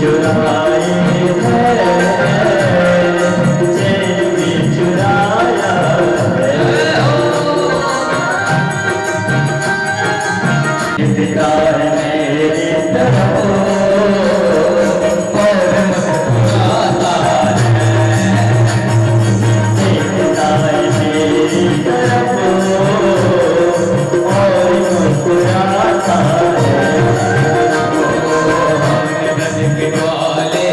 चुराए हैं, चैन भी चुराया है। पिता है मेरी तरफ और मुस्कुराता है, पिता है मेरी तरफ और मुस्कुराता है। वाले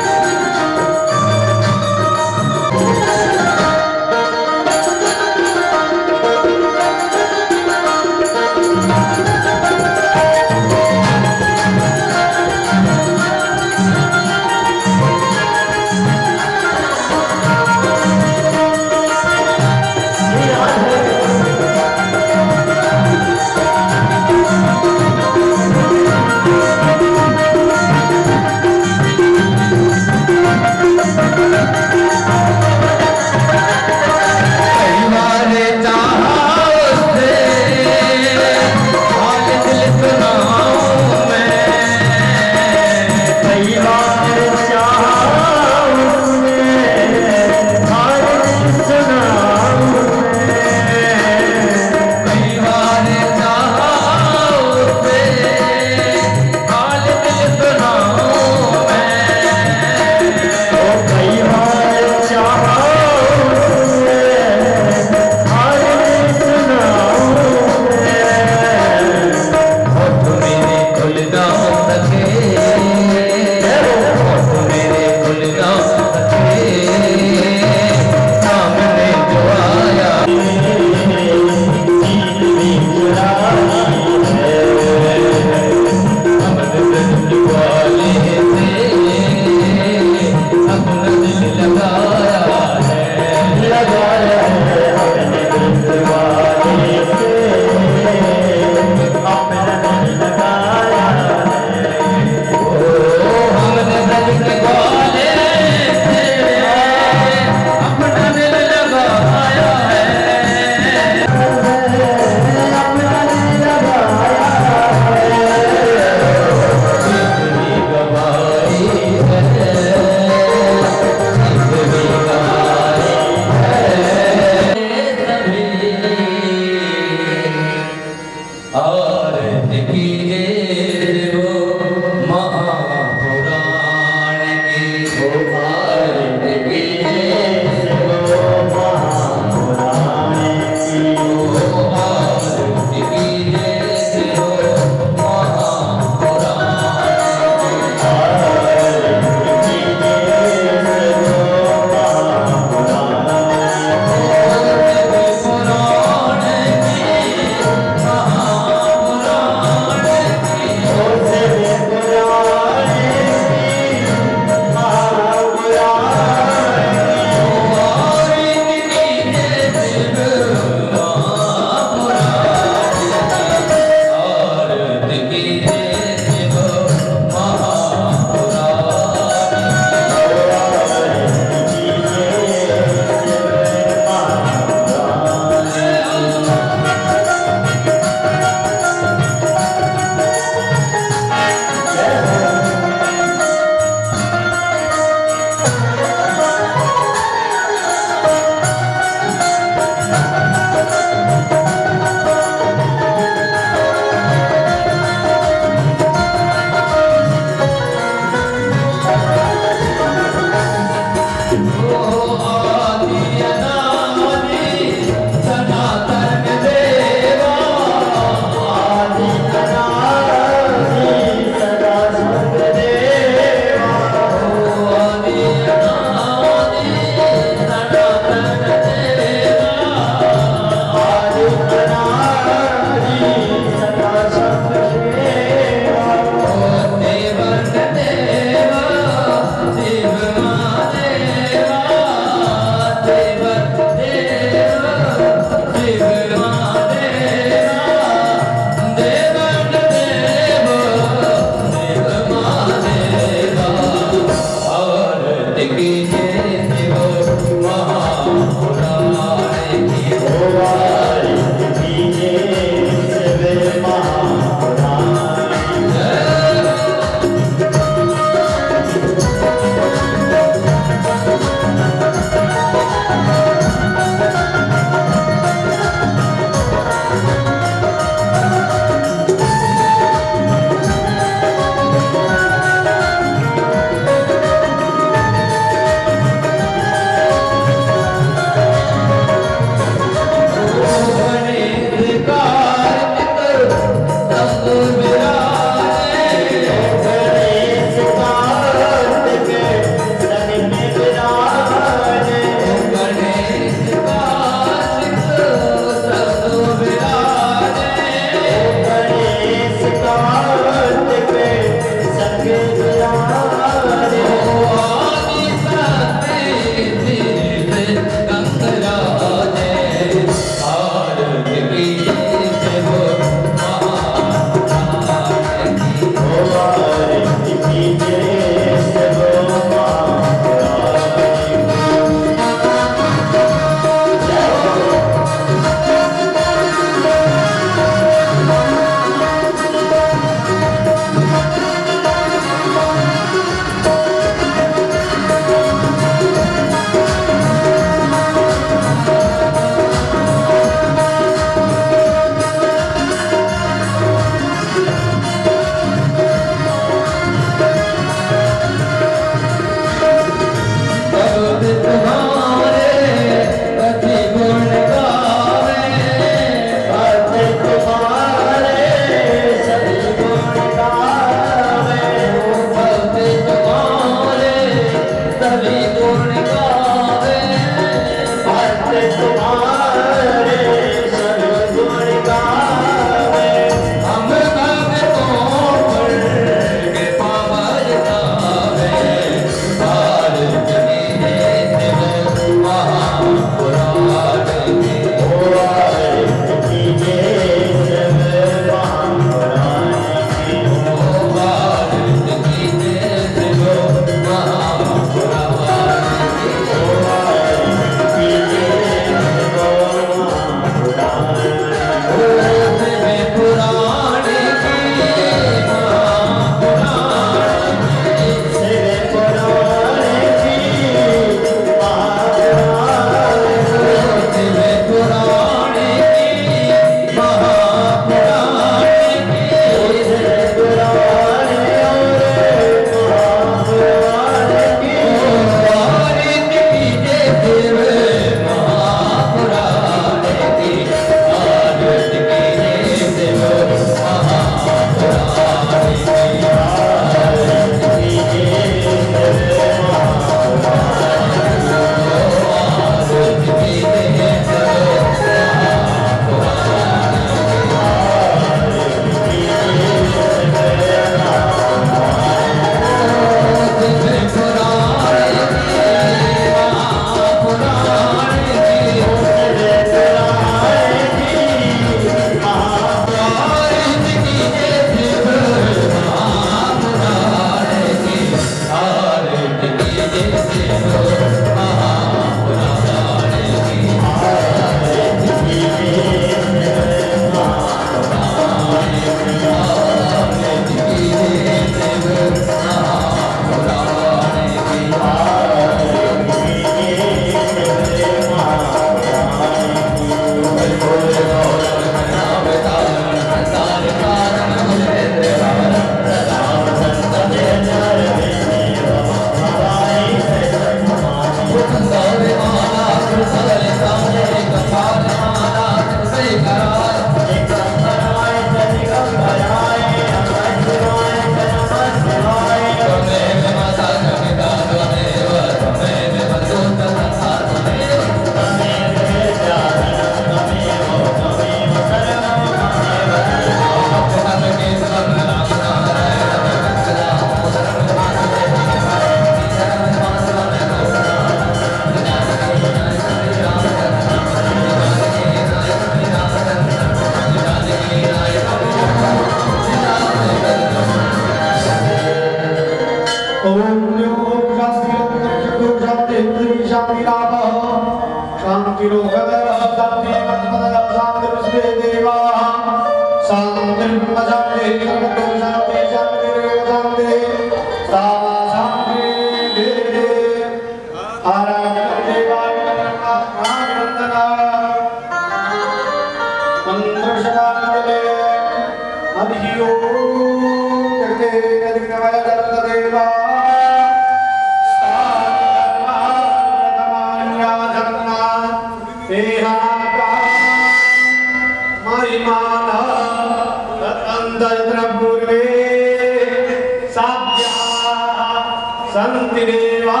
शान्तिदेवा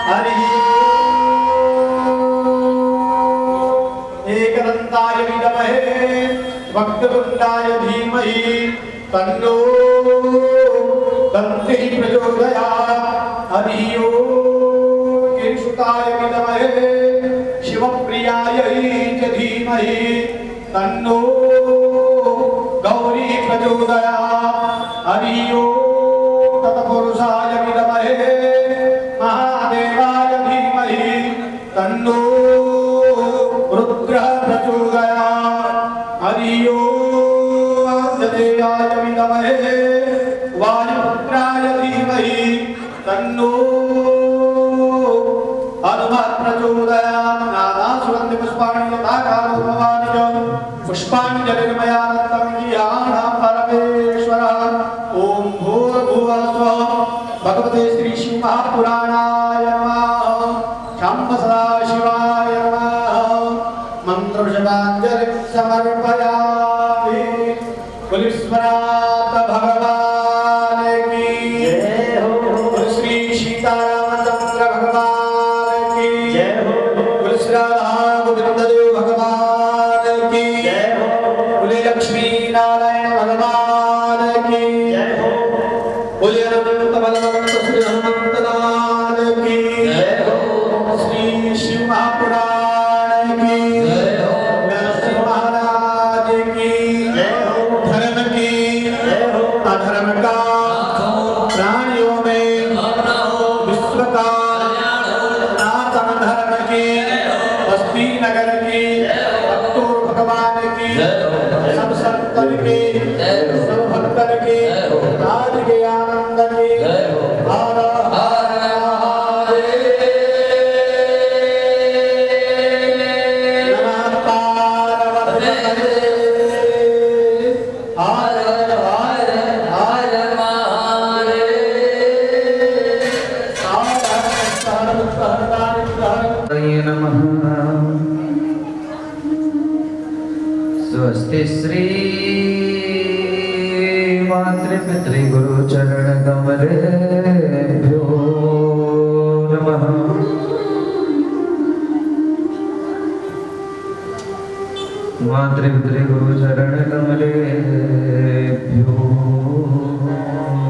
हरि एकदन्ताय विद्महे वक्रतुण्डाय धीमहि तन्नो दन्तिः प्रचोदयात् हरि ओम् केशुताय विद्महे शिवप्रियाय च धीमहि तन्नो गौरी प्रचोदयात् हरि ओम् तत्पुरुषाय विद्महे महादेवाय धीमहि तन्नो रुद्रः प्रचोदयात् हरि ओम् आञ्जनेयाय विद्महे वायुपुत्राय धीमहि तन्नो हनुमः प्रचोदयात् नानासुगन्धि पुष्पाणि यथाकारो भवानि च पुष्पाञ्जलिर्मयानन्दं गियानां परमेश्वरः ॐ भूर्भुवः स्वः भगवते श्री शिव महापुराणाय नमः शम्भ सदाशिवाय नमः मन्त्रपुष्पाञ्जलिं समर्पयामि कुलीश्वरात् भगवान् की जय हो श्री सीतारामचंद्र भगवान की जय हो श्री राधा गोविंद देव भगवान की जय हो बोले लक्ष्मी नारायण भगवान की जय हो बोले अनंत बलवंत श्री हनुमंत लाल की जय हो श्री शिव महापुराण की जय हो व्यास महाराज की जय हो धर्म की जय हो अधर्म का प्राणियों में विश्व का सनातन धर्म की बस्ती नगर की भक्तों भगवान की सब संतन की सब भक्तन की आज के आनंद की हर हर महादेव नमः पार्वती हर हर हर हरे नमः। स्वस्ति श्री मातृपितृगुरुचरणकमलेभ्यो नमः। मातृपितृगुरुचरणकमलेभ्यो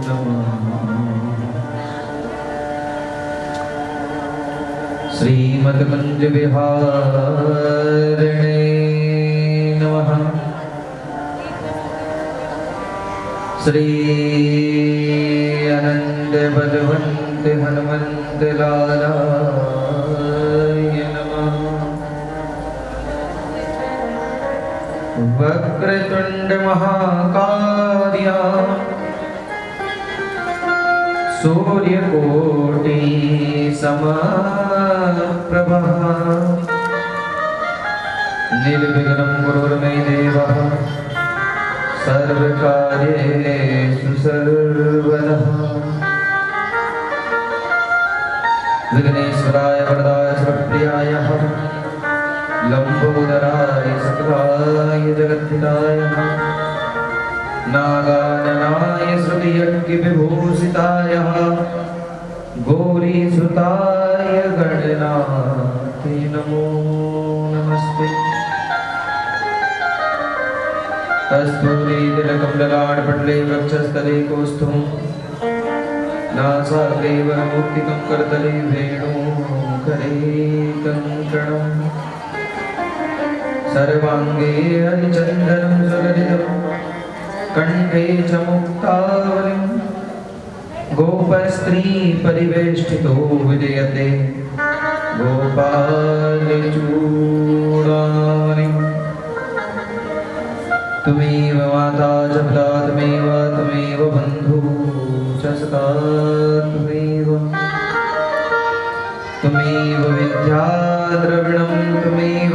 नमः। श्रीमद्कुञ्जविहारिणे नमः। श्री अनंत बलवंत हनुमंत लालाय नमः। वक्रतुंड महाकार्या सूर्यकोटि समप्रभा निर्विघ्नं कुरुर्मे देवः सर्वकार्येषु सर्वदा। विघ्नेश्वराय वरदाय सुरप्रियाय लंबोदराय सकलाय जगद्धिताय नागाननाय श्रुतियज्ञविभूषिताय गौरीसुताय गणनाथे नमो नमस्ते। कस्तूरीतिलकमललाटपटले वक्षस्थले कौस्तुभं नासाग्रे वरमौक्तिकं करतले वेणुमुखरे कङ्कणम् सर्वाङ्गे हरिचन्दनं सुललितं कंठे च मुक्तावलिं गोपस्त्री परिवेष्टितो विजयते गोपालचूडामणिं। त्वमेव माता च पिता त्वमेव बन्धु च सखा त्वमेव विद्या द्रविणं त्वमेव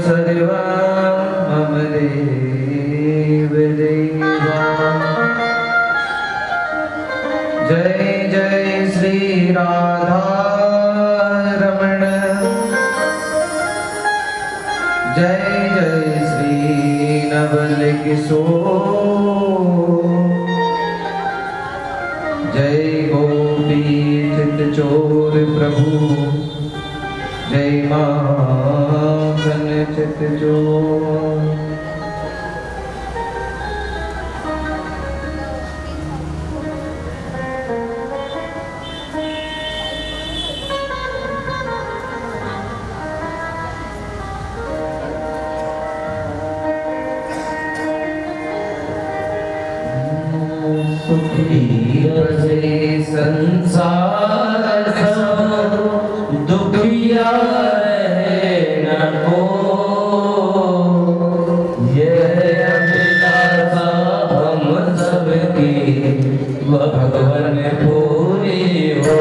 सर्वं मम देव देवा। जय जय श्री राधा रमण जय जय श्री नवल किशोर जय गोपी चित चोर प्रभु, जय माखन चित चोर। से संसार सब दुखिया न हो, यह अभिलाषा हम सबकी भगवान पूरी हो।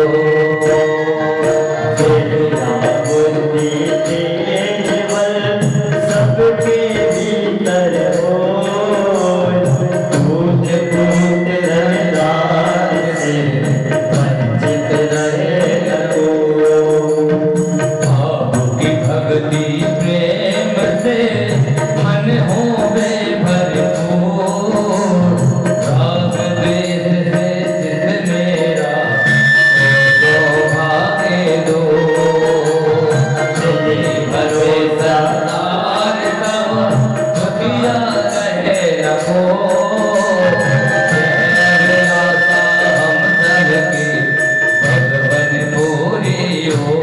बुद्धि केवल सबके भीतर हो, प्रेम से मन हो भरपूर, राग द्वेष से चित मेरा तो भागे दो। भरोसा तार कब दुखिया रहे रखो, हम सबकी भगवन पूरी हो।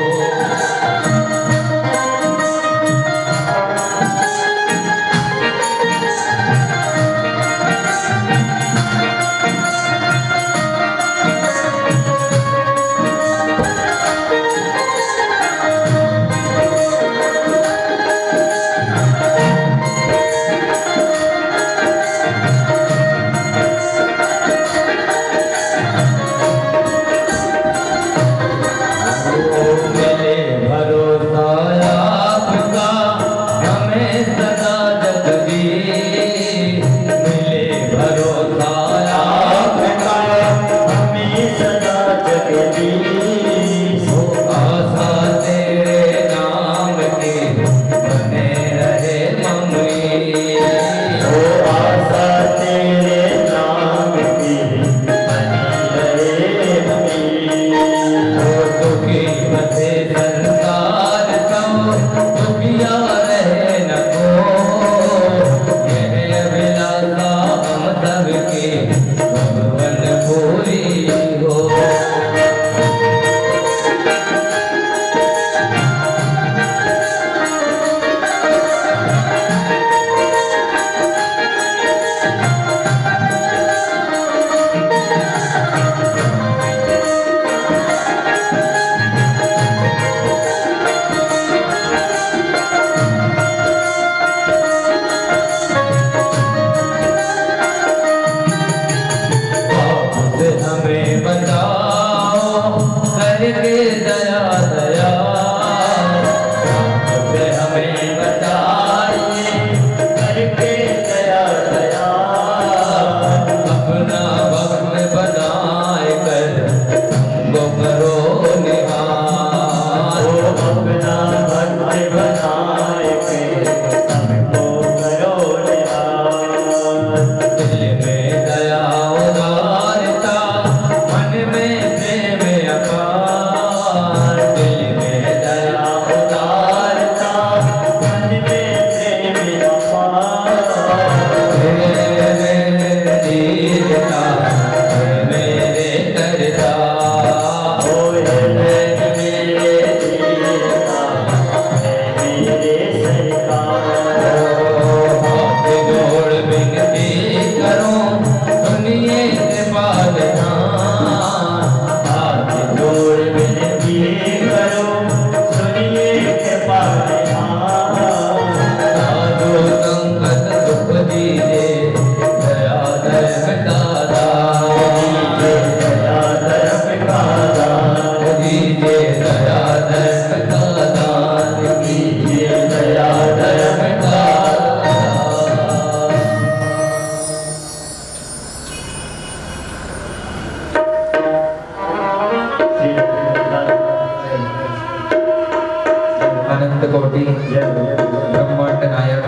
ब्रह्मांड नायक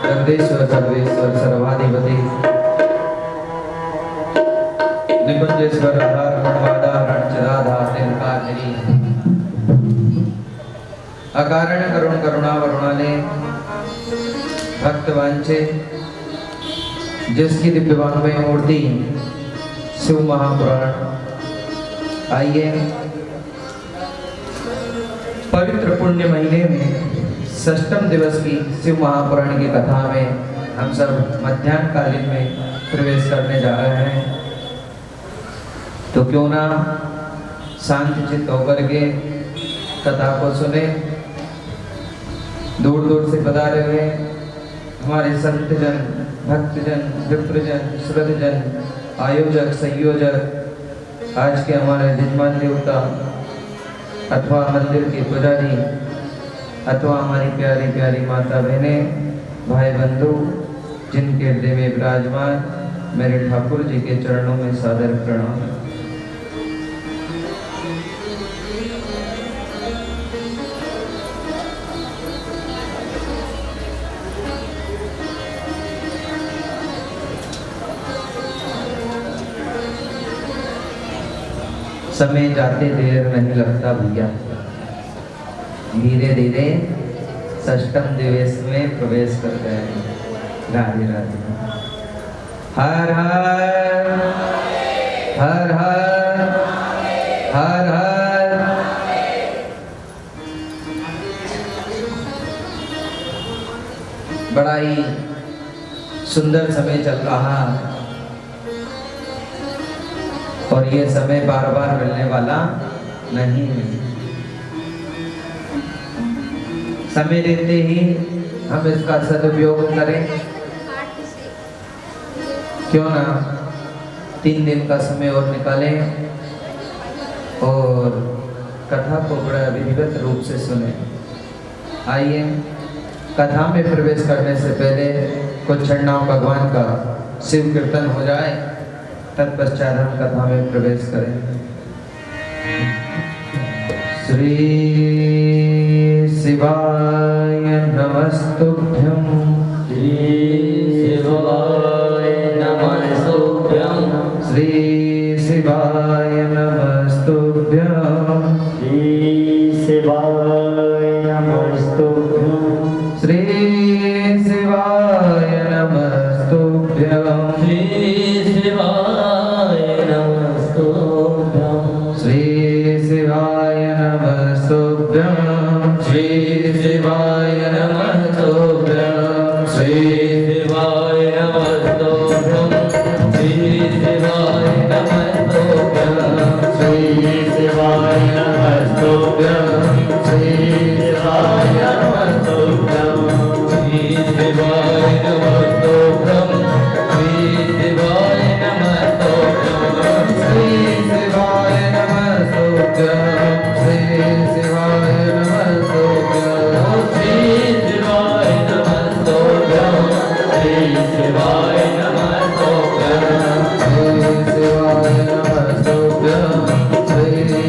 सर्वेश्वर सर्वेश्वर सर्वाधिपति निकुंजेश्वर आधार गुणवाधारण चिदाधार निलकारिणी अकारण करुण करुणा वरुणाले भक्त वांछे जिसकी दिव्यवांगमय मूर्ति शिव महापुराण। आइए पवित्र पुण्य महीने में षष्ठम दिवस की शिव महापुराण की कथा में हम सब मध्याह्न कालीन में प्रवेश करने जा रहे हैं। तो क्यों ना शांत चित्त होकर के कथा को सुने। दूर दूर से पधारे हुए हमारे संतजन, भक्तजन, विप्रजन, श्रद्धजन, आयोजक, संयोजक, आज के हमारे यजमान देवता अथवा मंदिर के पुजारी अथवा हमारी प्यारी प्यारी माता बहनें, भाई बंधु, जिनके हृदय में विराजमान मेरे ठाकुर जी के चरणों में सादर प्रणाम। समय जाते देर नहीं लगता भैया, धीरे धीरे षष्ठम दिवस में प्रवेश करते हैं। राधे राधे। हर हर हर हर हर हर। बड़ा ही सुंदर समय चल रहा और ये समय बार बार मिलने वाला नहीं है। समय देते ही हम इसका सदुपयोग करें। क्यों ना 3 दिन का समय और निकालें और कथा को बड़ा विधिवत रूप से सुने। आइए कथा में प्रवेश करने से पहले कुछ क्षण भगवान का शिव कीर्तन हो जाए, तत्पश्चात हम कथा में प्रवेश करें। श्री शिवाय नमस्तुभ्यं। श्री शिवाय नमस्तुभ्यं। श्री शिवाय नमस्तुभ्यं। श्री शिवाय नमस्तुभ्यं। श्री शिवाय नमस्तुभ्यं। श्री शिवाय नमस्तुभ्यं। श्री शिवाय नमस्तुभ्यं। श्री शिवाय नमस्तुभ्यं। श्री शिवाय नमस्तुभ्यं। श्री शिवाय नमस्तुभ्यं। श्री शिवाय नमस्तुभ्यं। श्री शिवाय नमस्तुभ्यं। श्री शिवाय नमस्तुभ्यं। श्री शिवाय नमस्तुभ्यं। श्री शिवाय नमस्तुभ्यं। श्री शिवाय नमस्तुभ्यं। श्री शिवाय नमस्तुभ्यं। श्री शिवाय नमस्तुभ्यं। श्री शिवाय नमस्तुभ्यं। श्री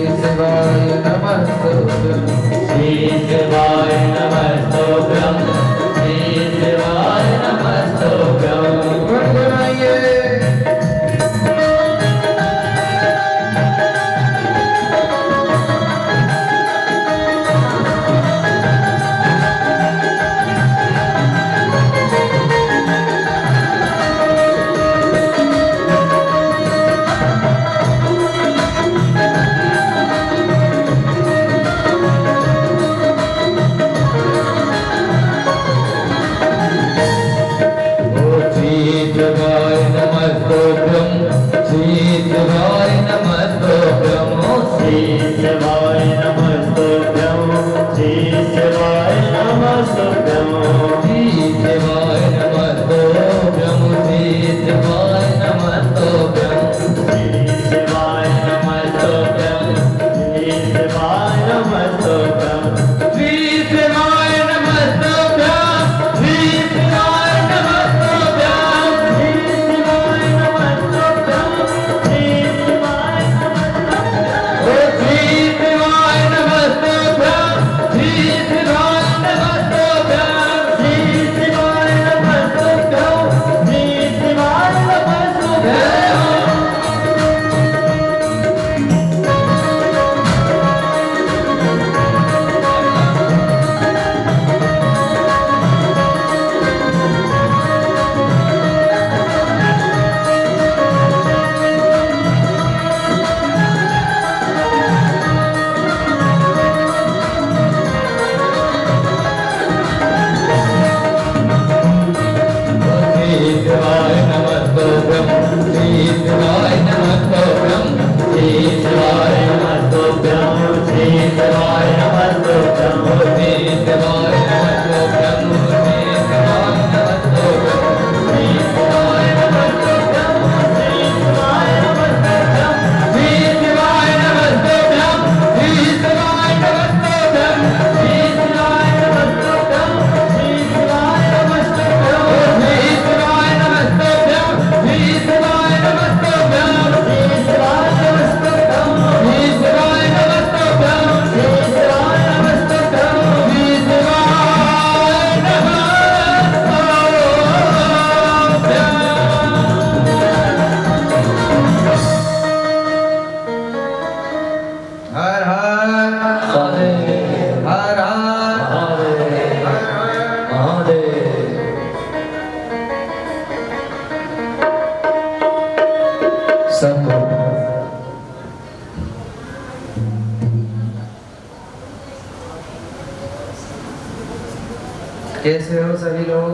कैसे हो सभी लोग?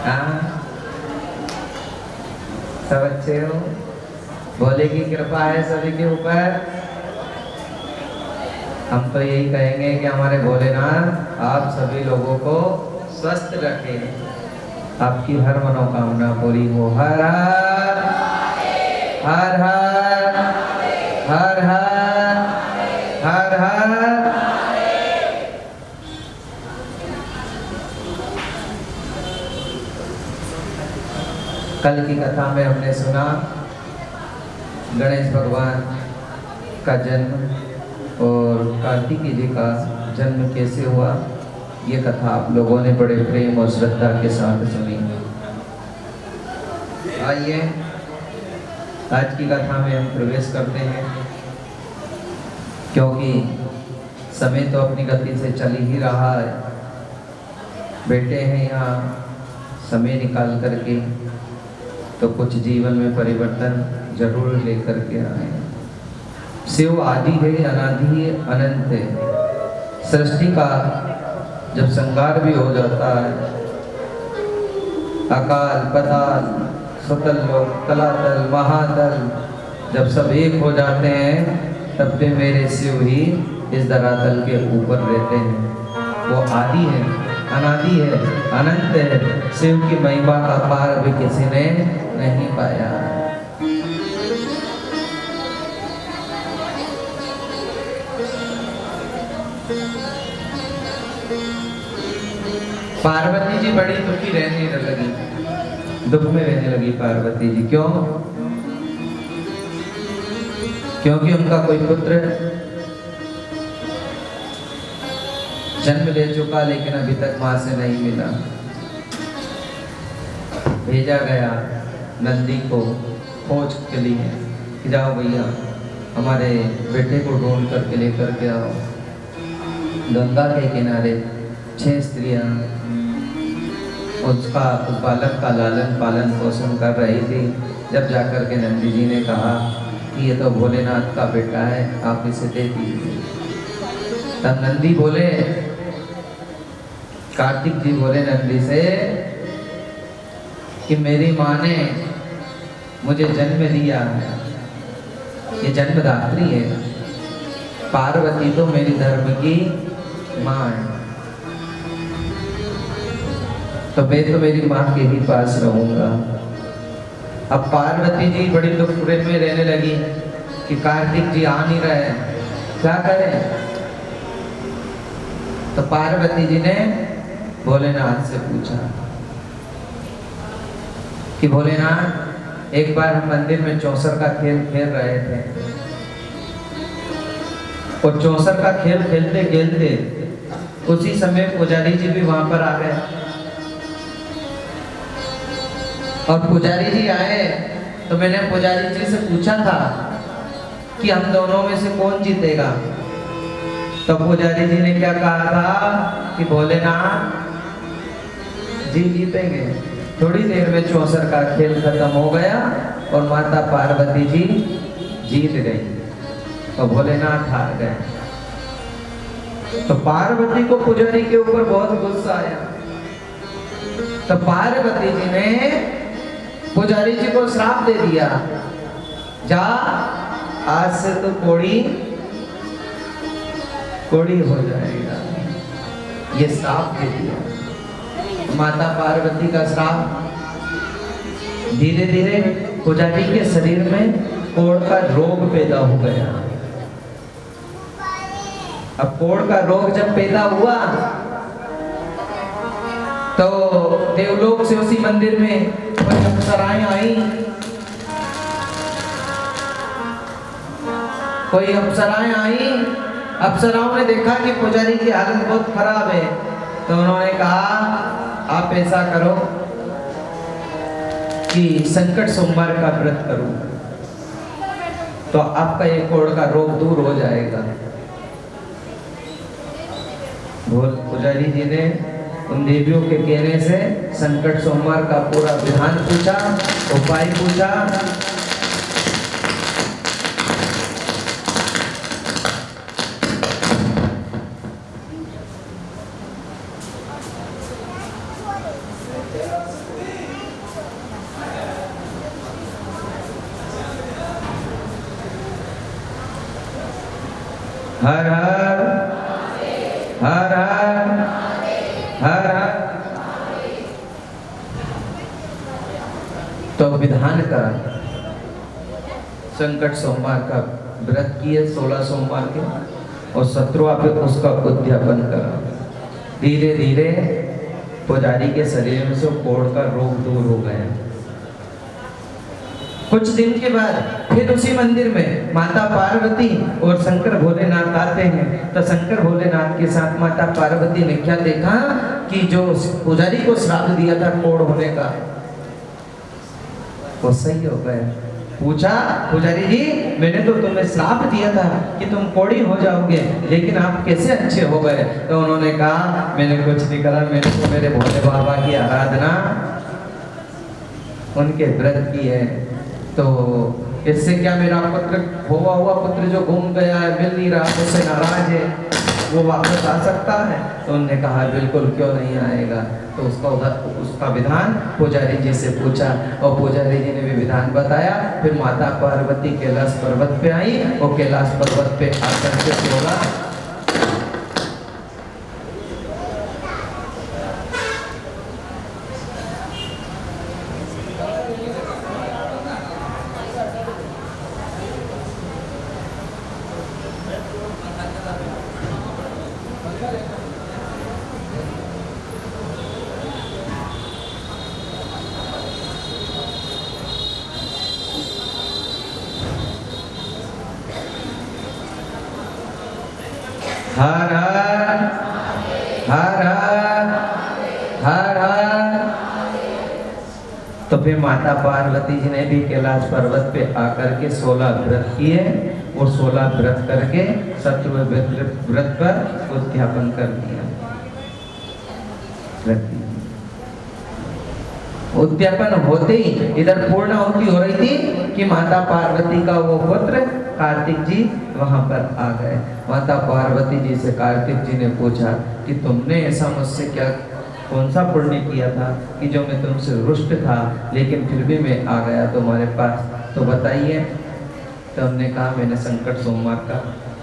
हाँ, सब अच्छे हो? भोले की कृपा है सभी के ऊपर। हम तो यही कहेंगे कि हमारे भोलेनाथ आप सभी लोगों को स्वस्थ रखें, आपकी हर मनोकामना पूरी हो। हर हर हर हर हर हर हर हर। कल की कथा में हमने सुना गणेश भगवान का जन्म और कार्तिकी जी का जन्म कैसे हुआ। ये कथा आप लोगों ने बड़े प्रेम और श्रद्धा के साथ सुनी। आइए आज की कथा में हम प्रवेश करते हैं, क्योंकि समय तो अपनी गति से चल ही रहा है। बैठे हैं यहाँ समय निकाल करके, तो कुछ जीवन में परिवर्तन जरूर लेकर के आए। शिव आदि है, अनादि है, अनंत है। सृष्टि का जब संगार भी हो जाता है, अकाल पताल सतल लोक तलातल महातल जब सब एक हो जाते हैं, तब भी मेरे शिव ही इस धरातल के ऊपर रहते हैं। वो आदि है, अनादि है, अनंत है। शिव की महिमा का पार भी किसी ने नहीं पाया। पार्वती जी बड़ी दुखी रहने लगी, दुख में रहने लगी पार्वती जी। क्यों? क्योंकि उनका कोई पुत्र जन्म ले चुका, लेकिन अभी तक मां से नहीं मिला। भेजा गया नंदी को खोज के लिए कि जाओ भैया हमारे बेटे को ढूंढ करके लेकर के आओ। गंगा के किनारे 6 स्त्रियां उस बालक का लालन पालन पोषण कर रही थी। जब जाकर के नंदी जी ने कहा कि ये तो भोलेनाथ का बेटा है, आप इसे दे दीजिए। तब नंदी बोले, कार्तिक जी बोले नंदी से कि मेरी माँ ने मुझे जन्म दिया है, ये जन्मदात्री है। पार्वती तो मेरी धर्म की माँ है, तो मैं तो मेरी माँ के ही पास रहूंगा। अब पार्वती जी बड़ी दुख में रहने लगी कि कार्तिक जी आ नहीं रहे, क्या करें। तो पार्वती जी ने भोलेनाथ से पूछा कि भोलेनाथ, एक बार हम मंदिर में चौसर का खेल खेल रहे थे, और चौसर का खेल खेलते खेलते उसी समय पुजारी जी भी वहां पर आ गए। और पुजारी जी आए तो मैंने पुजारी जी से पूछा था कि हम दोनों में से कौन जीतेगा। तो पुजारी जी ने क्या कहा था कि भोलेनाथ जी जीतेंगे। थोड़ी देर में चौसर का खेल खत्म हो गया और माता पार्वती जी जीत गई और भोलेनाथ हार गए। तो पार्वती को पुजारी के ऊपर बहुत गुस्सा आया। तो पार्वती जी ने पुजारी जी को श्राप दे दिया, जा आज से तो कोड़ी कोड़ी हो जाएगा। ये श्राप दे दिया, माता पार्वती का श्राप। धीरे धीरे पुजारी के शरीर में कोढ़ का रोग पैदा हो गया। अब कोढ़ का रोग जब पैदा हुआ तो देवलोक से उसी मंदिर में कुछ अप्सराएं आई। कोई अप्सराएं आई, अप्सराओं ने देखा कि पुजारी की हालत बहुत खराब है, तो उन्होंने कहा आप ऐसा करो कि संकट सोमवार का व्रत करो तो आपका ये कोढ़ का रोग दूर हो जाएगा। पुजारी जी ने उन देवियों के कहने से संकट सोमवार का पूरा विधान पूछा, उपाय पूछा। हर हर हर हर हर हर। तो विधान करा, संकट सोमवार का व्रत किए 16 सोमवार के, और 17वां पे उसका उद्यापन करा। धीरे धीरे पुजारी के शरीर में से कोढ़ का रोग दूर हो गया। कुछ दिन के बाद फिर उसी मंदिर में माता पार्वती और शंकर भोलेनाथ आते हैं। तो शंकर भोलेनाथ के साथ माता पार्वती ने क्या देखा कि जो पुजारी को श्राप दिया था कोढ़ होने का, वो सही हो गया। पूछा, पुजारी जी मैंने तो तुम्हें श्राप दिया था कि तुम कोढ़ी हो जाओगे, लेकिन आप कैसे अच्छे हो गए? तो उन्होंने कहा मैंने कुछ नहीं करा, मैंने तो मेरे भोले बाबा की आराधना, उनके व्रत की है। तो इससे क्या मेरा पुत्र हुआ पुत्र जो गुम गया है, मिल नहीं रहा, मुझसे नाराज है, वो वापस आ सकता है? तो उन्होंने कहा बिल्कुल, क्यों नहीं आएगा। तो उसका विधान पुजारी जी से पूछा, और पुजारी जी ने भी विधान बताया। फिर माता पार्वती कैलाश पर्वत पे आई, और कैलाश पर्वत पे आकर के बोला, हर हर हर हर हर हर। तो फिर माता पार्वती जी ने भी कैलाश पर्वत पे आकर के 16 व्रत किए, और 16 व्रत करके 17वें व्रत पर उद्यापन कर दिया। उद्यापन होते ही इधर पूर्णाहुति हो रही थी कि माता पार्वती का वो पुत्र कार्तिक जी वहां पर आ गए। माता पार्वती जी से कार्तिक जी ने पूछा कि तुमने ऐसा मुझसे क्या, कौन सा पुण्य किया था कि जो मैं तुमसे रुष्ट था, लेकिन फिर भी मैं आ गया तुम्हारे पास, तो बताइए। तो हमने कहा मैंने संकट सोमवार का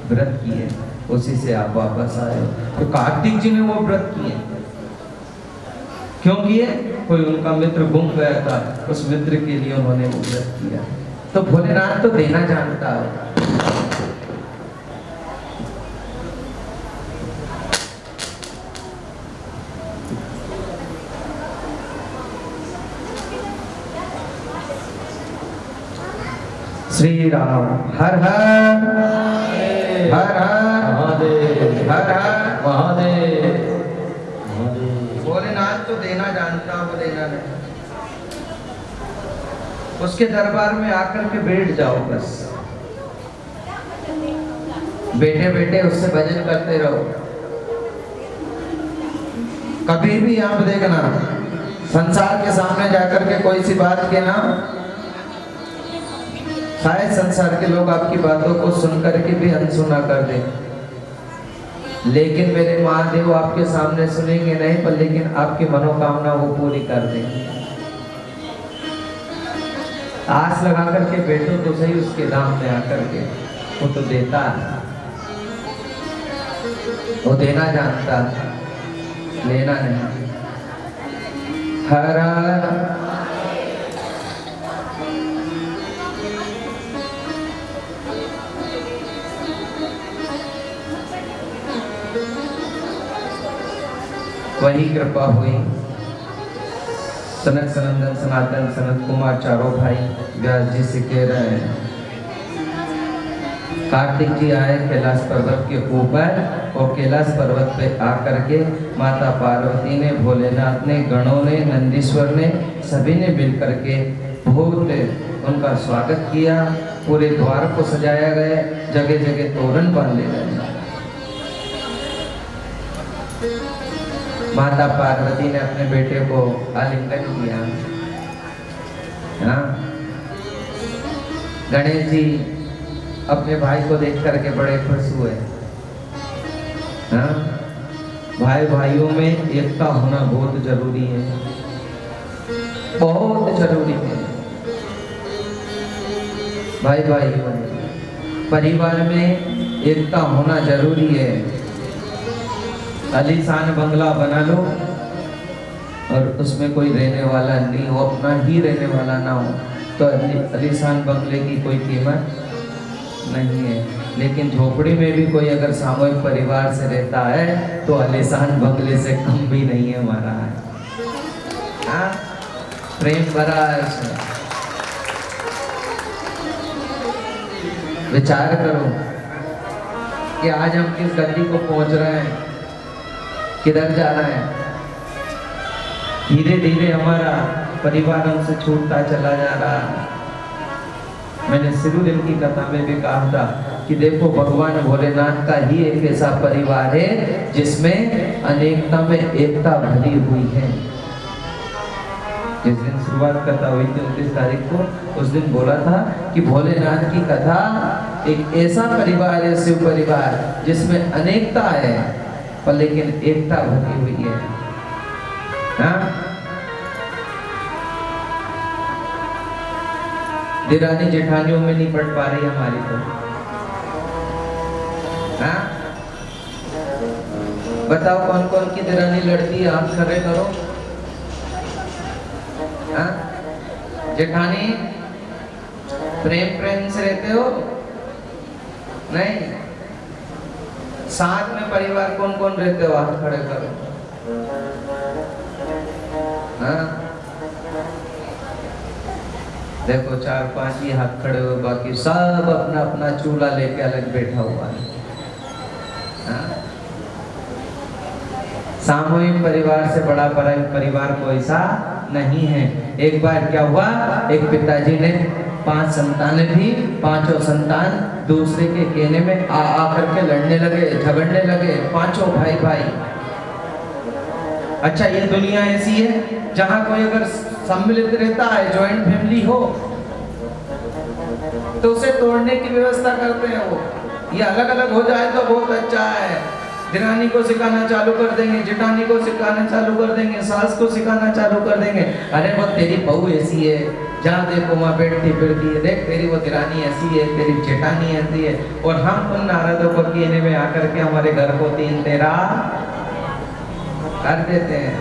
व्रत किए, उसी से आप वापस आए हो। तो कार्तिक जी ने वो व्रत किए, क्यों किए? कोई उनका मित्र गुम गया था, उस मित्र के लिए उन्होंने वो व्रत किया। तो भोलेनाथ तो देना जानता है। श्री राम हर हर हर हर महादेव हर हर महादेव। भोलेनाथ तो देना जानता, वो देना नहीं। उसके दरबार में आकर के बैठ जाओ, बस बैठे बैठे उससे भजन करते रहो। कभी भी आप देखना, संसार के सामने जाकर के कोई सी बात कहना, शायद संसार के लोग आपकी बातों को सुनकर के भी अनसुना कर दें, लेकिन मेरे महादेव आपके सामने सुनेंगे नहीं, पर लेकिन आपकी मनोकामना वो पूरी कर देंगे। आस लगा करके बैठो तो सही उसके दाम में आकर के, वो तो देता है, वो देना जानता, लेना नहीं। हर हर वही कृपा हुई। सनक सनंदन सनातन सनत कुमार चारों भाई व्यास जी से कह रहे हैं, कार्तिक जी आए कैलाश पर्वत के ऊपर, और कैलाश पर्वत पे आकर के माता पार्वती ने, भोलेनाथ ने, गणों ने, नंदीश्वर ने, सभी ने मिलकर के बहुत उनका स्वागत किया। पूरे द्वार को सजाया गया, जगह जगह तोरण बांधे गए। माता पार्वती ने अपने बेटे को आलिंगन किया। हाँ, गणेश जी अपने भाई को देख करके बड़े खुश हुए। हाँ, भाई भाइयों में एकता होना बहुत जरूरी है, बहुत जरूरी है। भाई भाई परिवार में एकता होना जरूरी है। आलीशान बंगला बना लो और उसमें कोई रहने वाला नहीं हो, अपना ही रहने वाला ना हो, तो आलीशान बंगले की कोई कीमत नहीं है। लेकिन झोपड़ी में भी कोई अगर सामूहिक परिवार से रहता है तो आलीशान बंगले से कम भी नहीं है हमारा है। हाँ? प्रेम भरा है उसमें। विचार करो कि आज हम किस गति को पहुंच रहे हैं, किधर जा रहे हैं। धीरे धीरे हमारा परिवार हमसे छूटता चला जा रहा है। मैंने शुरू दिन की कथा में भी कहा था कि देखो भगवान भोलेनाथ का ही एक ऐसा परिवार है जिसमें अनेकता में एकता भरी हुई है। जिस दिन शुरुआत कथा हुई थी 29 तारीख को, उस दिन बोला था कि भोलेनाथ की कथा एक ऐसा परिवार है, शिव परिवार, जिसमें अनेकता है पर लेकिन एकता भरी हुई है। हाँ? दिरानी जेठानियों में नहीं पड़ पा रही हमारी तो। हाँ? बताओ कौन कौन की दिरानी लड़ती है, आप खड़े करो। हाँ? जेठानी प्रेम प्रेम से रहते हो? नहीं। साथ में परिवार कौन कौन रहते हो, हाथ खड़े करो। हाँ? देखो 4-5 ही हाथ खड़े हो, बाकी सब अपना अपना चूल्हा लेके अलग बैठा हुआ है। हाँ? सामूहिक परिवार से बड़ा परिवार कोई सा नहीं है। एक बार क्या हुआ, एक पिताजी ने 5 संतानें थी, पांचों संतान दूसरे के कहने में आ करके लड़ने लगे, झगड़ने लगे, पांचों भाई भाई। अच्छा, ये दुनिया ऐसी है जहां कोई अगर सम्मिलित रहता है, जॉइंट फैमिली हो, तो उसे तोड़ने की व्यवस्था करते हैं वो। ये अलग अलग हो जाए तो बहुत अच्छा है। दिरानी को सिखाना चालू कर देंगे, जेठानी को सिखाना चालू कर देंगे, सास को सिखाना चालू कर देंगे। अरे वो तेरी बहू ऐसी है, जहाँ देखो वहाँ बैठती फिरती है, देख तेरी वो दिरानी ऐसी है, तेरी जेठानी ऐसी है। और हम उन नारदों को कहने में आकर के हमारे घर को 3 तेरा कर देते हैं।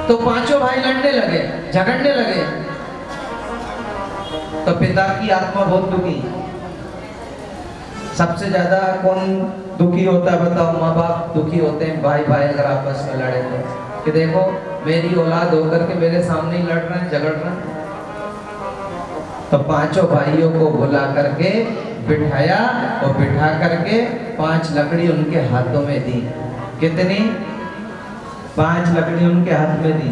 तो पांचों भाई लड़ने लगे, झगड़ने लगे। तो पिता की आत्मा बहुत दुखी। सबसे ज्यादा कौन दुखी होता है बताओ? माँ बाप दुखी होते हैं भाई भाई अगर आपस में लड़े तो, कि देखो मेरी औलाद होकर के मेरे सामने ही लड़ रहे हैं, झगड़ रहे हैं। तो पांचों भाइयों को बुला करके बिठाया और बिठा करके 5 लकड़ी उनके हाथों में दी। कितनी? 5 लकड़ी उनके हाथ में दी।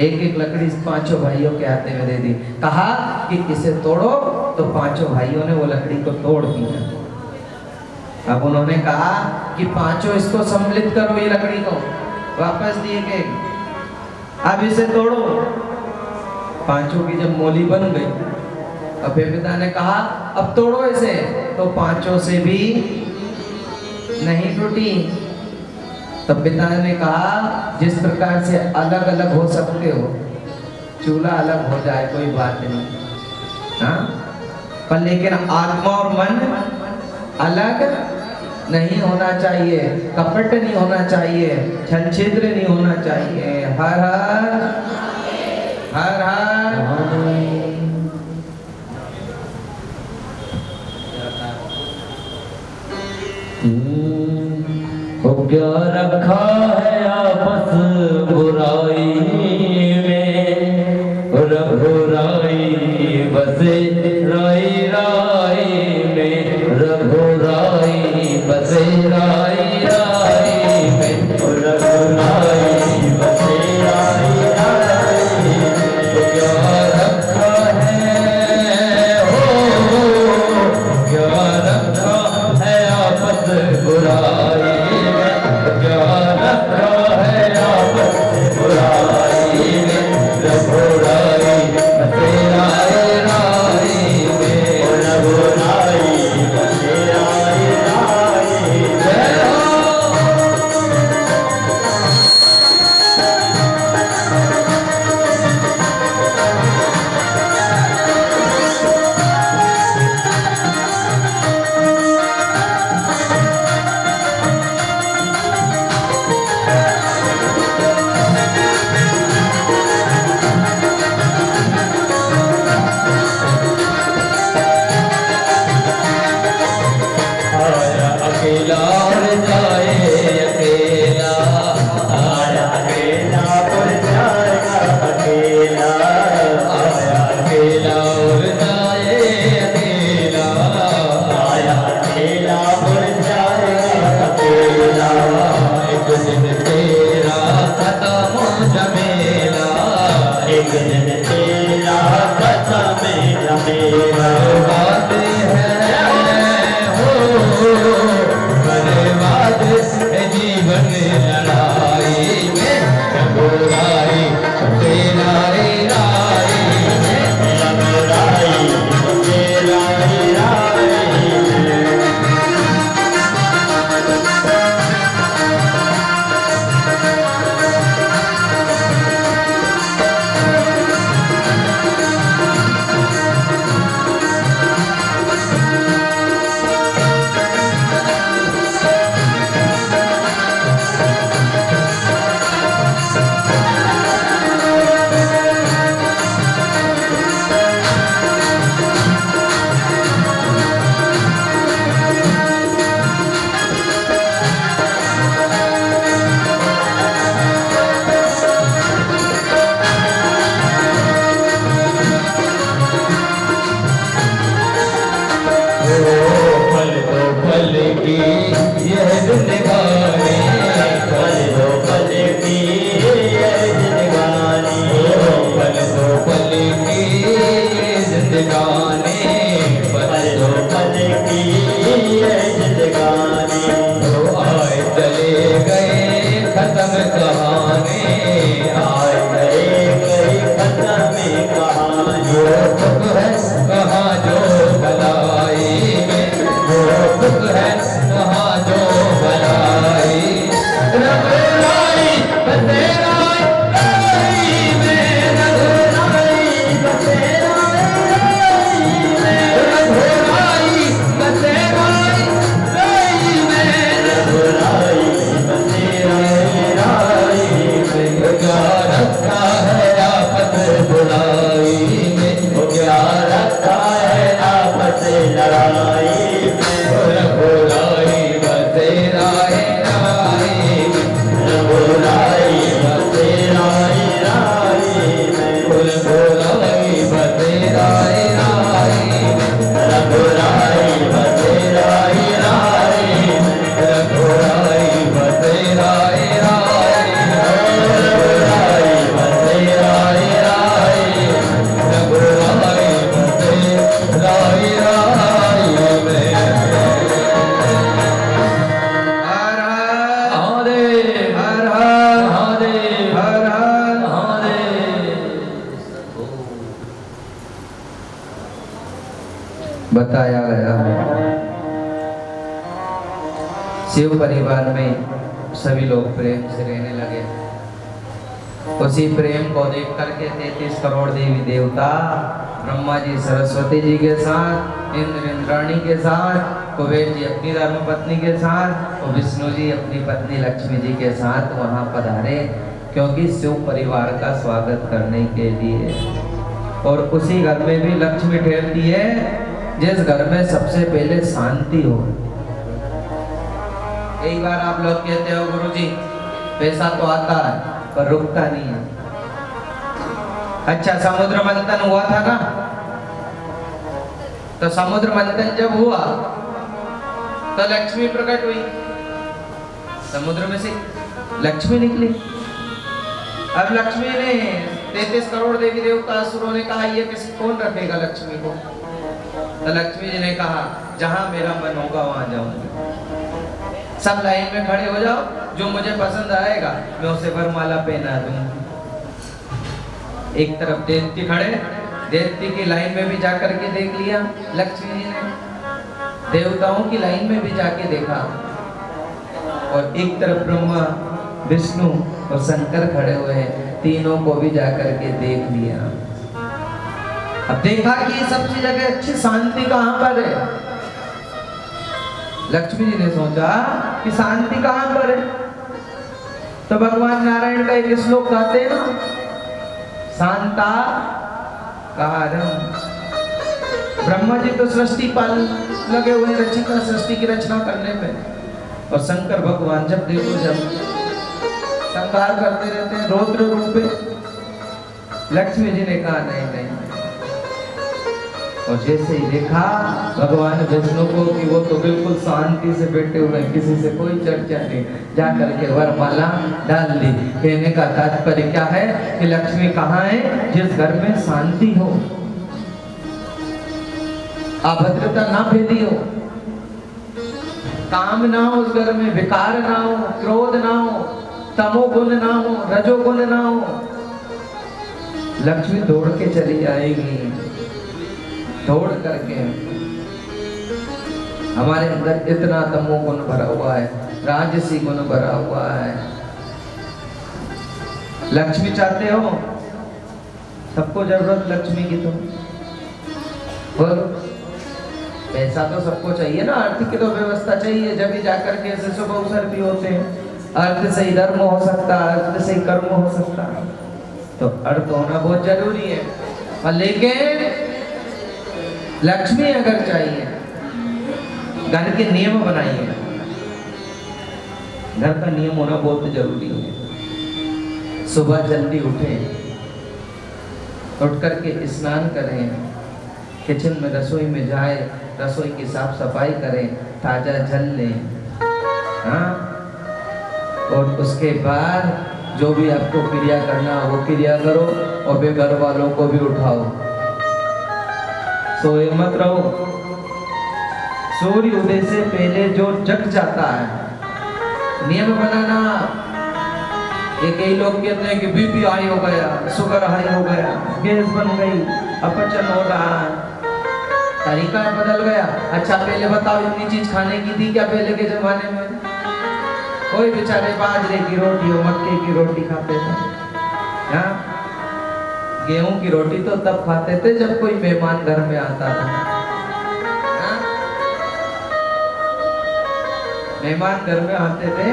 एक एक लकड़ी पांचों भाइयों के हाथ में दे दी। कहा कि इसे तोड़ो, तो पांचों भाइयों ने वो लकड़ी को तोड़ दिया। अब उन्होंने कहा कि पांचों इसको सम्मिलित करो, ये लकड़ी को वापस दिए गए, अब इसे तोड़ो। पांचों की जब मोली बन गई, अब पिता ने कहा अब तोड़ो इसे, तो पांचों से भी नहीं टूटी। तो पिता ने कहा जिस प्रकार से अलग अलग हो सकते हो, चूल्हा अलग हो जाए कोई बात नहीं, हाँ, पर लेकिन आत्मा और मन अलग नहीं होना चाहिए, कपट नहीं होना चाहिए, छल छिद्र नहीं होना चाहिए। हर हर हर हर। क्या रखा है आपस बुराई में, रघुराई बसे राई राई में, रघुराई बसे राई राई में, रघुराई बसे राई राई में। क्या रखा है हो, क्या रखा है आपस बुराई, क्या रखा है आपस बुराई। पल दो पल की यह जिंदगानी, पल दो पल की यह जिंदगानी, पल दो पल की ये जिंदगानी, पल दो पल की ये जिंदगानी। तो आए चले गए खत्म कहानी, आए चले गए खत्म कहानी। वो दुख है कहाँ जो भलाई में, वो दुख है कहाँ जो भलाई। रघुराई बसेराई राई में, रघुराई बसेराई में, रघुराई बसेराई राई में, रघुराई बसेराई राई में। क्या रखा है आपस बुराई में, क्या रखा है आपस लड़ाई में। रघुराई बसेराई राई में, रघुराई बसेराई राई में, रघुराई बसेराई राई में, रघुराई बसेराई राई में, रघुराई बसेराई राई में, रघुराई बसेराई राई में, रघुराई बसेराई राई में। हर हर महादेव, हर हर महादेव, हर हर। महादेव। बताया गया है शिव परिवार में सभी लोग प्रेम से रहने लगे। उसी प्रेम को देख करके 33 करोड़ देवी देवता ब्रह्मा जी सरस्वती जी के साथ, इंद्र इंद्राणी के साथ, कुबेर जी अपनी धर्म पत्नी के साथ और विष्णु जी अपनी पत्नी लक्ष्मी जी के साथ वहां पधारे, क्योंकि शिव परिवार का स्वागत करने के लिए। और उसी घर में भी लक्ष्मी ठहरती है जिस घर में सबसे पहले शांति हो। एक बार आप लोग कहते हो गुरुजी पैसा तो आता है पर रुकता नहीं है। अच्छा, समुद्र मंथन हुआ था ना, तो समुद्र मंथन जब हुआ तो लक्ष्मी प्रकट हुई, समुद्र में से लक्ष्मी निकली। अब लक्ष्मी ने 33 करोड़ देवी देवता असुरों ने कहा ये कौन रखेगा लक्ष्मी को? तो लक्ष्मी जी ने कहा जहां मेरा मन होगा वहां जाऊंगी। सब लाइन में खड़े हो जाओ, जो मुझे पसंद आएगा मैं उसे वरमाला पहना दूंगी। एक तरफ देवती खड़े, देवती की लाइन में भी जाकर के देख लिया लक्ष्मी जी ने, देवताओं की लाइन में भी जाके देखा, और एक तरफ ब्रह्मा विष्णु और शंकर खड़े हुए हैं, तीनों को भी जाकर के देख लिया। अब देखा कि सबसे जगह अच्छी शांति कहां पर है। लक्ष्मी जी ने सोचा कि शांति कहां पर है, तो भगवान नारायण का एक श्लोक गाते हैं ना, शांता कारम। ब्रह्मा जी तो सृष्टि पाल लगे हुए रचिका सृष्टि की रचना करने में, और शंकर भगवान जब देखो जब संहार करते रहते हैं रौद्र रूप में। लक्ष्मी जी ने कहा नहीं नहीं, और जैसे ही देखा भगवान विष्णु को कि वो तो बिल्कुल शांति से बैठे हुए, किसी से कोई चर्चा नहीं, जा करके वरमाला डाल दी। कहने का तात्पर्य क्या है कि लक्ष्मी कहाँ है? जिस घर में शांति हो, अभद्रता ना फैली हो, काम ना हो उस घर में, विकार ना हो, क्रोध ना हो, तमोगुण ना हो, रजोगुण ना हो, लक्ष्मी दौड़ के चली आएगी। दौड़ करके हमारे अंदर इतना तमोगुण भरा हुआ है, राजसी गुण भरा हुआ है। लक्ष्मी चाहते हो? सबको जरूरत लक्ष्मी की, तो बोलो। पैसा तो सबको चाहिए ना, आर्थिक की तो व्यवस्था चाहिए, जब भी जाकर के ऐसे शुभ अवसर भी होते हैं। अर्थ से ही धर्म हो सकता, अर्थ से ही कर्म हो सकता, तो अर्थ होना बहुत जरूरी है। और लेकिन लक्ष्मी अगर चाहिए, घर के नियम बनाइए। घर का नियम होना बहुत जरूरी है। सुबह जल्दी उठें, उठ करके स्नान करें, किचन में रसोई में जाए, रसोई की साफ सफाई करें, ताज़ा जल लें, हाँ, और उसके बाद जो भी आपको क्रिया करना वो क्रिया करो और फिर घर वालों को भी उठाओ। सोए मत रहो। सूर्य उदय से पहले जो जग जाता है, नियम बनाना। ये कई लोग कहते हैं कि बीपी हाई हो गया, शुगर हाई हो गया, गैस बन गई, अपचन हो रहा है, तरीका बदल गया। अच्छा पहले बताओ इतनी चीज खाने की थी क्या पहले के जमाने में? कोई बेचारे बाजरे की रोटी और मक्के की रोटी खाते थे, हाँ? गेहूं की रोटी तो तब खाते थे जब कोई मेहमान घर में आता था, हाँ? मेहमान घर में आते थे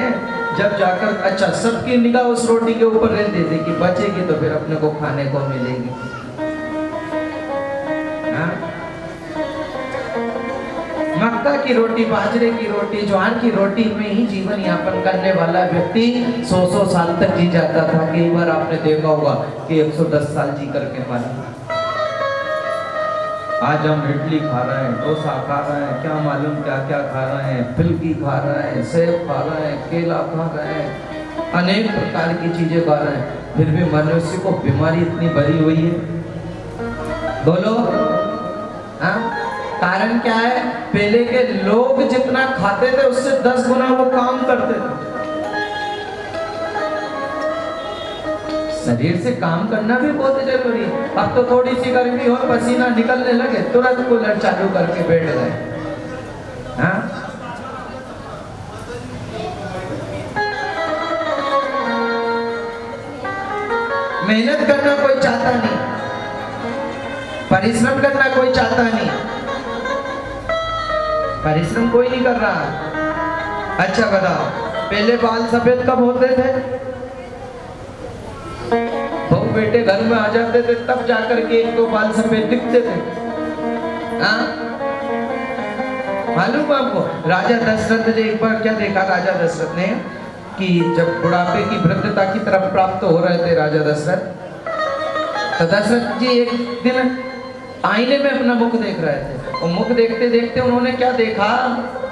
जब जाकर, अच्छा सबकी निगाह उस रोटी के ऊपर रहती थी कि बचेगी तो फिर अपने को खाने को मिलेगी, हाँ? मक्का की रोटी, बाजरे की रोटी, ज्वार की रोटी में ही जीवन यापन करने वाला व्यक्ति 100 साल तक जी जाता था। कई बार आपने देखा होगा कि 110 साल जी करके मरा। आज हम इडली खा रहे हैं, डोसा खा रहे हैं, क्या मालूम क्या क्या खा रहे हैं, फिल्की खा रहे हैं, सेब खा रहे हैं, केला खा रहे हैं, अनेक प्रकार की चीजें खा रहे हैं, फिर भी मनुष्य को बीमारी इतनी भरी हुई है। बोलो, हाँ? कारण क्या है? पहले के लोग जितना खाते थे उससे 10 गुना वो काम करते थे। शरीर से काम करना भी बहुत जरूरी है। अब तो थोड़ी सी गर्मी हो, पसीना निकलने लगे, तुरंत कूलर चालू करके बैठ गए, हाँ? मेहनत करना कोई चाहता नहीं, परिश्रम करना कोई चाहता नहीं, परिश्रम कोई नहीं कर रहा। अच्छा बताओ, पहले बाल सफेद कब होते थे? बहू बेटे घर में आ जाते थे तब जाकर के एक दो बाल सफेद दिखते थे, हाँ? मालूम आपको? राजा दशरथ ने एक बार क्या देखा, राजा दशरथ ने, कि जब बुढ़ापे की वृद्धता की तरफ प्राप्त हो रहे थे राजा दशरथ, तो दशरथ जी एक दिन आईने में अपना मुख देख रहे थे, और मुख देखते देखते उन्होंने क्या देखा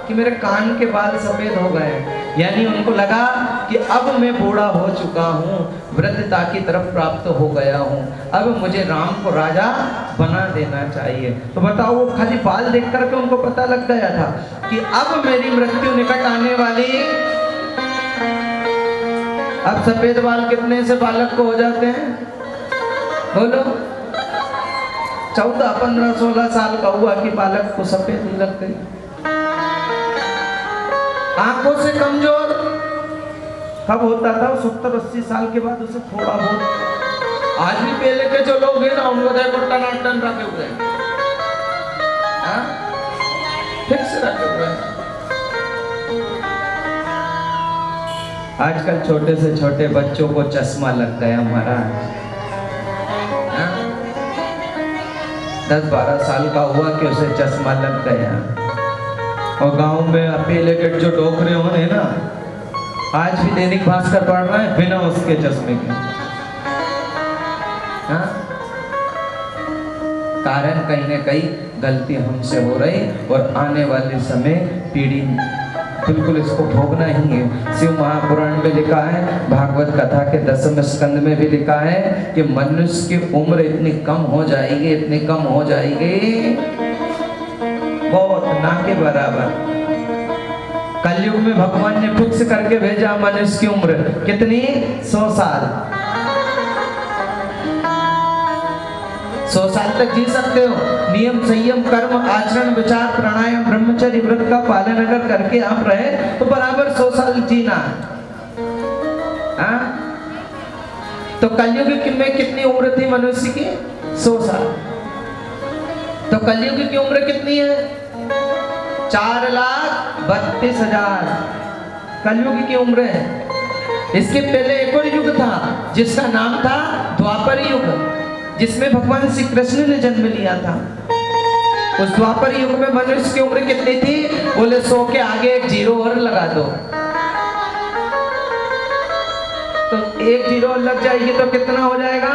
कि मेरे कान के बाल सफेद हो गए। यानी उनको लगा कि अब मैं बूढ़ा हो चुका हूँ, वृद्धता की तरफ प्राप्त हो गया हूँ, अब मुझे राम को राजा बना देना चाहिए। तो बताओ, वो खाली बाल देख करके उनको पता लग गया था कि अब मेरी मृत्यु निकट आने वाली। अब सफेद बाल कितने से बालक को हो जाते हैं? बोलो, 14, 15, 16 साल का हुआ कि बालक को सफेद नहीं लगते। आंखों से कमजोर कब होता था? 70, 80 साल के बाद उसे थोड़ा बहुत। आज भी पहले के जो लोग हैं ना, उनको देखो टनाटन रखे हुए हैं, फिक्स रखे हुए हैं। आजकल छोटे से छोटे बच्चों को चश्मा लग गया हमारा, 10-12 साल का हुआ कि उसे चश्मा लग गया। और गांव में पहले के जो डोकरे होने ना, आज भी दैनिक भास्कर पढ़ रहे हैं बिना उसके चश्मे के, हाँ? कारण कहीं ना कहीं गलती हमसे हो रही, और आने वाले समय पीढ़ी बिल्कुल इसको भोगना ही है। शिव महापुराण में लिखा है, भागवत कथा के 10वें स्कंद में भी लिखा है कि मनुष्य की उम्र इतनी कम हो जाएगी, इतनी कम हो जाएगी, बहुत ना के बराबर। कलयुग में भगवान ने फिक्स करके भेजा मनुष्य की उम्र कितनी? 100 साल। 100 साल तक जी सकते हो। नियम, संयम, कर्म, आचरण, विचार, प्राणायाम, ब्रह्मचर्य, व्रत का पालन अगर करके आप रहे तो बराबर 100 साल जीना, हाँ? तो कलयुग में कितनी उम्र थी मनुष्य की? 100 साल। तो कलयुग की उम्र कितनी है? 4,32,000 कलयुग की उम्र है। इसके पहले एक और युग था जिसका नाम था द्वापर युग, जिसमें भगवान श्री कृष्ण ने जन्म लिया था। उस द्वापर युग में मनुष्य की उम्र कितनी थी? बोले 100 के आगे एक 0 और लगा दो, तो एक 0 लग जाएगी तो कितना हो जाएगा?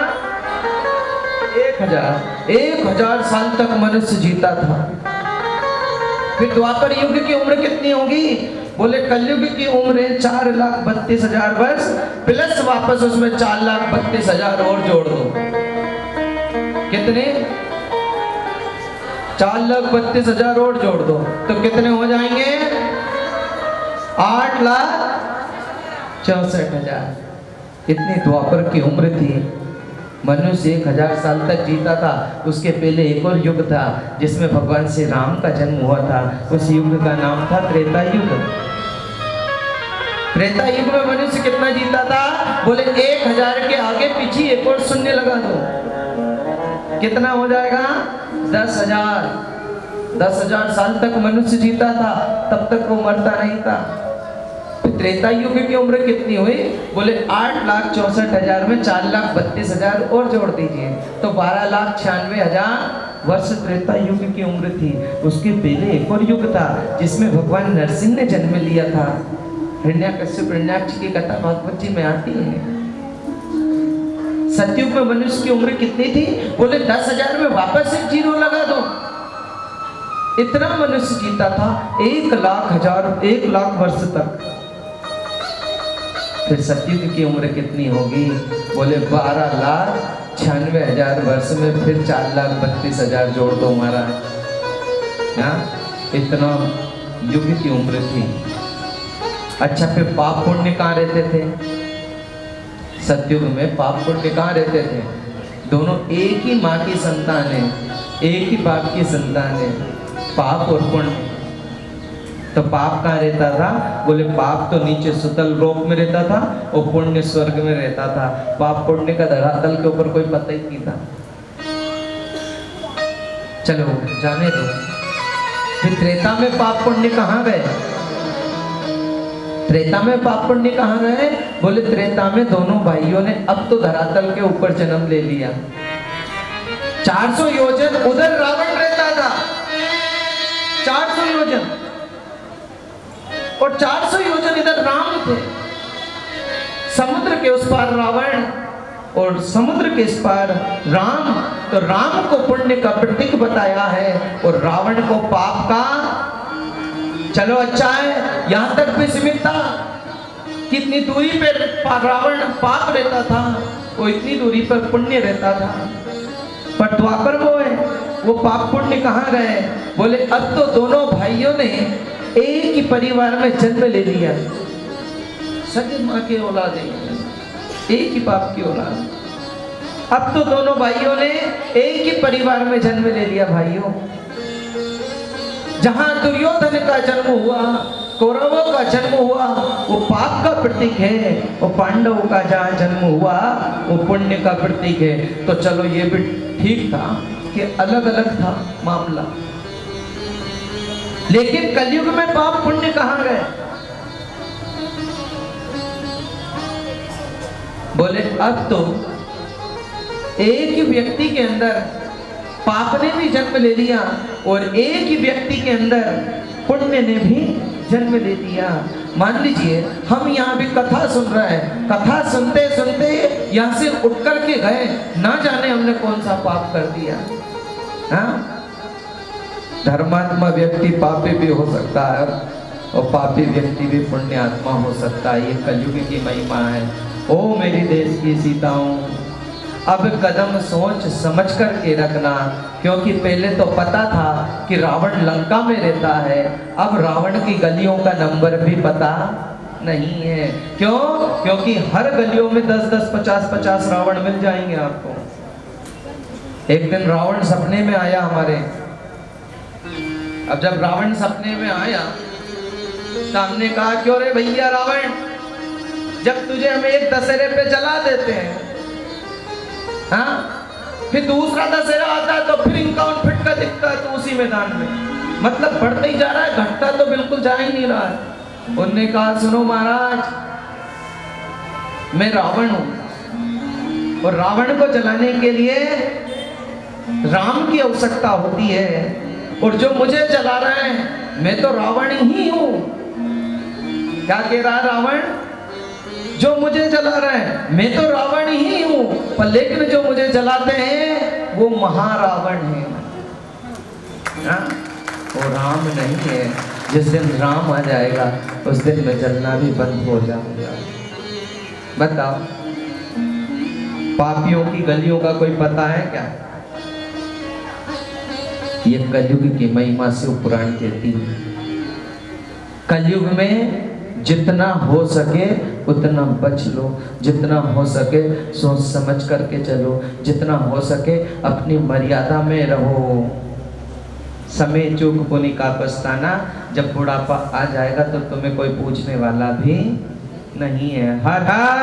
1000 साल तक मनुष्य जीता था। फिर द्वापर युग की उम्र कितनी होगी? बोले कलयुग की उम्र 4,32,000 वर्ष प्लस वापस उसमें 4,32,000 और जोड़ दो। कितने? 4,32,000 और जोड़ दो तो कितने हो जाएंगे? 8,64,000। इतनी द्वापर की उम्र थी। मनुष्य 1000 साल तक जीता था। उसके पहले एक और युग था जिसमें भगवान श्री राम का जन्म हुआ था। उस युग का नाम था त्रेता युग। त्रेता युग में मनुष्य कितना जीता था? बोले 1000 के आगे पीछे एक और शून्य लगा दो, कितना हो जाएगा? 10,000। 10,000 साल तक मनुष्य जीता था, तब तक वो मरता नहीं था। त्रेता युग की उम्र कितनी हुई? बोले 8,64,000 में 4,32,000 और जोड़ दीजिए तो 12,96,000 वर्ष त्रेता युग की उम्र थी। उसके पहले एक और युग था जिसमें भगवान नरसिंह ने जन्म लिया था। हिरण्याकश्यप हिरण्याक्ष की कथा भागवत जी में आती है। सतयुग में मनुष्य की उम्र कितनी थी? बोले 10,000 में वापस एक जीरो लगा दो। इतना मनुष्य जीता था 1,00,000 वर्ष तक। फिर सतयुग की उम्र कितनी होगी? बोले 12,96,000 वर्ष में फिर 4,32,000 जोड़ दो महाराज। इतना युग की उम्र थी। अच्छा फिर पाप पुण्य कहाँ रहते थे? सतयुग में पाप पुण्य कहाँ रहते थे? दोनों एक ही माँ की संतान है, एक ही बाप की संतान है। पाप और पुण्य। तो पाप कहाँ रहता था? बोले पाप तो नीचे सुतल लोक में रहता था और पुण्य स्वर्ग में रहता था। पाप पुण्य का धरातल के ऊपर कोई पता ही नहीं था। चलो जाने दो। फिर त्रेता में पाप पुण्य कहाँ गए? त्रेता में पाप पुण्य कहाँ गए? बोले त्रेता में दोनों भाइयों ने अब तो धरातल के ऊपर जन्म ले लिया। 400 योजन उधर रावण रहता था, 400 योजन, और 400 योजन इधर राम थे। समुद्र के उस पार रावण और समुद्र के इस पार राम। तो राम को पुण्य का प्रतीक बताया है और रावण को पाप का। चलो अच्छा है, यहां तक भी सीमित था। कितनी दूरी पे रावण पाप रहता था, वो इतनी दूरी पर पुण्य रहता था। पर द्वापर वो है, वो पाप पुण्य कहाँ गए? बोले अब तो दोनों भाइयों ने एक ही परिवार में जन्म ले लिया। सगे माँ के औलाद, एक ही बाप की औलाद। अब तो दोनों भाइयों ने एक ही परिवार में जन्म ले लिया। भाइयों, जहां दुर्योधन का जन्म हुआ, कौरवों का जन्म हुआ, वो पाप का प्रतीक है, और पांडवों का जहां जन्म हुआ वो पुण्य का प्रतीक है। तो चलो ये भी ठीक था कि अलग अलग था मामला। लेकिन कलयुग में पाप पुण्य कहां गए? बोले अब तो एक ही व्यक्ति के अंदर पाप ने भी जन्म ले लिया और एक ही व्यक्ति के अंदर पुण्य ने भी जन्म ले लिया। मान लीजिए हम यहाँ भी कथा सुन रहे हैं, कथा सुनते सुनते यहाँ से उठ कर के गए, ना जाने हमने कौन सा पाप कर दिया। हाँ, धर्मात्मा व्यक्ति पापी भी हो सकता है और पापी व्यक्ति भी पुण्य आत्मा हो सकता है। ये कलयुग की महिमा है। ओ मेरी देश की सीताओं, अब कदम सोच समझ कर के रखना, क्योंकि पहले तो पता था कि रावण लंका में रहता है, अब रावण की गलियों का नंबर भी पता नहीं है। क्यों? क्योंकि हर गलियों में 10-10, 50-50 रावण मिल जाएंगे आपको। एक दिन रावण सपने में आया हमारे। अब जब रावण सपने में आया तो हमने कहा क्यों रे भैया रावण, जब तुझे हम एक दशहरे पे जला देते हैं, हाँ, फिर दूसरा दशहरा आता है तो फिर इनका फिट का दिखता है तो उसी मैदान में, मतलब बढ़ते ही जा रहा है, घटता तो बिल्कुल जा ही नहीं रहा है। उन्होंने कहा सुनो महाराज, मैं रावण हूं और रावण को जलाने के लिए राम की आवश्यकता होती है, और जो मुझे जला रहा है मैं तो रावण ही हूं। क्या कह रहा है रावण? जो मुझे जला रहे हैं, मैं तो रावण ही हूं, पर लेकिन जो मुझे जलाते हैं वो महारावण है। हाँ? वो राम नहीं है। जिस दिन राम आ जाएगा उस दिन मैं जलना भी बंद हो जाऊंगा। बताओ, पापियों की गलियों का कोई पता है क्या? ये कलयुग की महिमा शिव पुराण कहती है। कलयुग में जितना हो सके उतना बच लो, जितना हो सके सोच समझ करके चलो, जितना हो सके अपनी मर्यादा में रहो। समय चूक पुनि का पछताना, जब बुढ़ापा आ जाएगा तो तुम्हें कोई पूछने वाला भी नहीं है। हर हर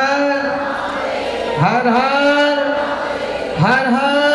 हर हर हर हर